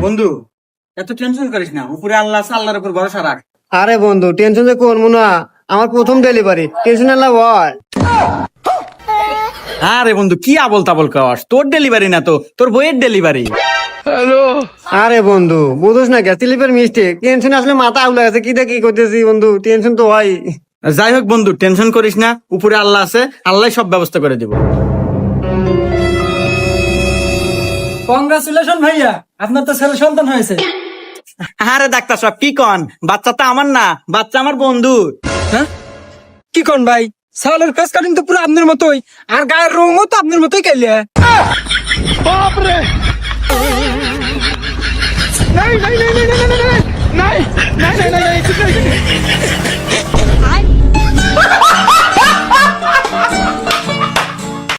বন্ধু এত টেনশন করিস না, উপরে আল্লাহ আছে, আল্লাহর উপর ভরসা রাখ। আরে বন্ধু টেনশন যে করবো না, আমার প্রথম ডেলিভারি, টেনশন আল্লাহ হয়। আরে বন্ধু কি আবল তাবল খাওয়াস, তোর ডেলিভারি না তো তোর বইয়ের ডেলিভারি। আরে বন্ধু বুঝোস না কে, স্লিপের মিস্টেক, টেনশন আসলে মাথা আউলা আছে, কি দেখি করতেছি বন্ধু, টেনশন তো হয়। যাই হোক বন্ধু টেনশন করিস না, উপরে আল্লাহ আছে, আল্লাহ সব ব্যবস্থা করে দিব। কংগ্রাচুলেশন ভাইয়া, আপনার তো ছেলে সন্তান হয়েছে। আরে ডাক্তার সাহেব কি কন, বাচ্চা তো আমার না, বাচ্চা আমার বন্ধু। হ্যাঁ কি কোন ভাই, সালের ফেস কাটিং তো পুরো আপনার মতোই, আর গায়ের রঙও তো আপনার মতোই কাইলে। বাপরে নাই নাই নাই নাই নাই নাই নাই নাই নাই নাই নাই